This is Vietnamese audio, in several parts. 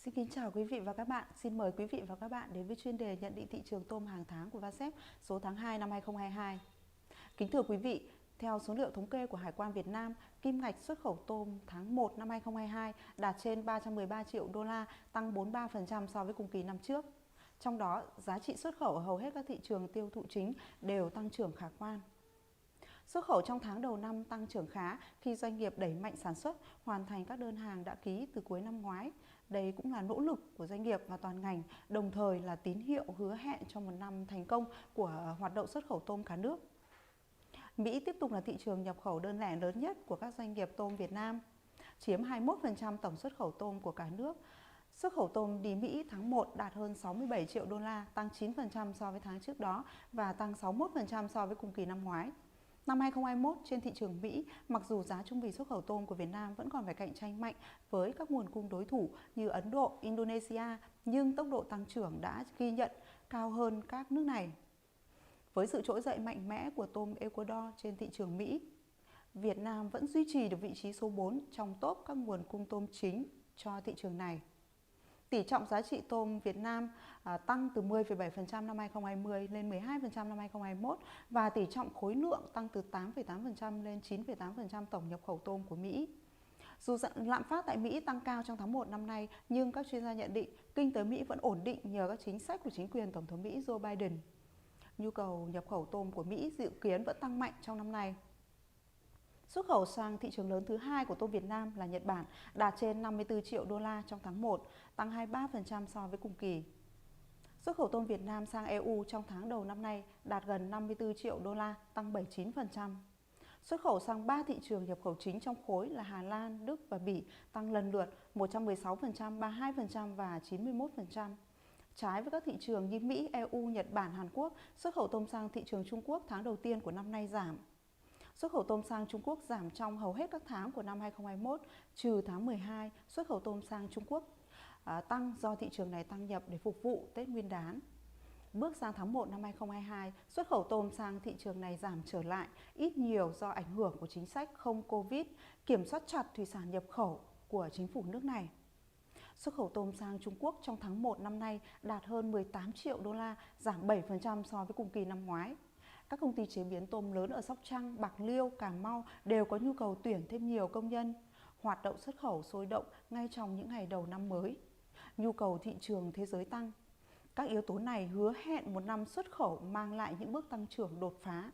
Xin kính chào quý vị và các bạn. Xin mời quý vị và các bạn đến với chuyên đề nhận định thị trường tôm hàng tháng của Vasep số tháng 2 năm 2022. Kính thưa quý vị, theo số liệu thống kê của Hải quan Việt Nam, kim ngạch xuất khẩu tôm tháng 1 năm 2022 đạt trên 313 triệu đô la, tăng 43% so với cùng kỳ năm trước. Trong đó, giá trị xuất khẩu ở hầu hết các thị trường tiêu thụ chính đều tăng trưởng khả quan. Xuất khẩu trong tháng đầu năm tăng trưởng khá khi doanh nghiệp đẩy mạnh sản xuất, hoàn thành các đơn hàng đã ký từ cuối năm ngoái. Đây cũng là nỗ lực của doanh nghiệp và toàn ngành, đồng thời là tín hiệu hứa hẹn cho một năm thành công của hoạt động xuất khẩu tôm cả nước. Mỹ tiếp tục là thị trường nhập khẩu đơn lẻ lớn nhất của các doanh nghiệp tôm Việt Nam, chiếm 21% tổng xuất khẩu tôm của cả nước. Xuất khẩu tôm đi Mỹ tháng 1 đạt hơn 67 triệu đô la, tăng 9% so với tháng trước đó và tăng 61% so với cùng kỳ năm ngoái. Năm 2021, trên thị trường Mỹ, mặc dù giá trung bình xuất khẩu tôm của Việt Nam vẫn còn phải cạnh tranh mạnh với các nguồn cung đối thủ như Ấn Độ, Indonesia, nhưng tốc độ tăng trưởng đã ghi nhận cao hơn các nước này. Với sự trỗi dậy mạnh mẽ của tôm Ecuador trên thị trường Mỹ, Việt Nam vẫn duy trì được vị trí số 4 trong top các nguồn cung tôm chính cho thị trường này. Tỷ trọng giá trị tôm Việt Nam tăng từ 10,7% năm 2020 lên 12% năm 2021 và tỷ trọng khối lượng tăng từ 8,8% lên 9,8% tổng nhập khẩu tôm của Mỹ. Dù lạm phát tại Mỹ tăng cao trong tháng 1 năm nay, nhưng các chuyên gia nhận định kinh tế Mỹ vẫn ổn định nhờ các chính sách của chính quyền Tổng thống Mỹ Joe Biden. Nhu cầu nhập khẩu tôm của Mỹ dự kiến vẫn tăng mạnh trong năm nay. Xuất khẩu sang thị trường lớn thứ hai của tôm Việt Nam là Nhật Bản đạt trên 54 triệu đô la trong tháng 1, tăng 23% so với cùng kỳ. Xuất khẩu tôm Việt Nam sang EU trong tháng đầu năm nay đạt gần 54 triệu đô la, tăng 79%. Xuất khẩu sang 3 thị trường nhập khẩu chính trong khối là Hà Lan, Đức và Bỉ tăng lần lượt 116%, 32% và 91%. Trái với các thị trường như Mỹ, EU, Nhật Bản, Hàn Quốc, xuất khẩu tôm sang thị trường Trung Quốc tháng đầu tiên của năm nay giảm. Xuất khẩu tôm sang Trung Quốc giảm trong hầu hết các tháng của năm 2021, trừ tháng 12, xuất khẩu tôm sang Trung Quốc tăng do thị trường này tăng nhập để phục vụ Tết Nguyên đán. Bước sang tháng 1 năm 2022, xuất khẩu tôm sang thị trường này giảm trở lại, ít nhiều do ảnh hưởng của chính sách không Covid, kiểm soát chặt thủy sản nhập khẩu của chính phủ nước này. Xuất khẩu tôm sang Trung Quốc trong tháng 1 năm nay đạt hơn 18 triệu đô la, giảm 7% so với cùng kỳ năm ngoái. Các công ty chế biến tôm lớn ở Sóc Trăng, Bạc Liêu, Cà Mau đều có nhu cầu tuyển thêm nhiều công nhân. Hoạt động xuất khẩu sôi động ngay trong những ngày đầu năm mới. Nhu cầu thị trường thế giới tăng. Các yếu tố này hứa hẹn một năm xuất khẩu mang lại những bước tăng trưởng đột phá.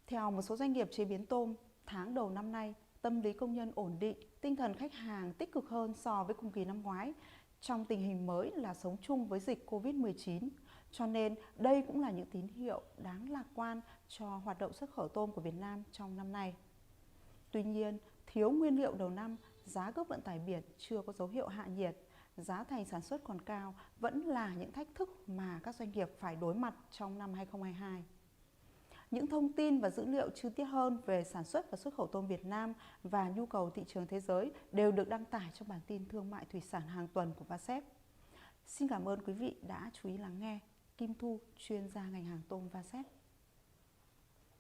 Theo một số doanh nghiệp chế biến tôm, tháng đầu năm nay, tâm lý công nhân ổn định, tinh thần khách hàng tích cực hơn so với cùng kỳ năm ngoái. Trong tình hình mới là sống chung với dịch Covid-19, cho nên đây cũng là những tín hiệu đáng lạc quan cho hoạt động xuất khẩu tôm của Việt Nam trong năm nay. Tuy nhiên, thiếu nguyên liệu đầu năm, giá cước vận tải biển chưa có dấu hiệu hạ nhiệt, giá thành sản xuất còn cao vẫn là những thách thức mà các doanh nghiệp phải đối mặt trong năm 2022. Những thông tin và dữ liệu chi tiết hơn về sản xuất và xuất khẩu tôm Việt Nam và nhu cầu thị trường thế giới đều được đăng tải trong bản tin thương mại thủy sản hàng tuần của Vasep. Xin cảm ơn quý vị đã chú ý lắng nghe. Kim Thu, chuyên gia ngành hàng tôm Vasep.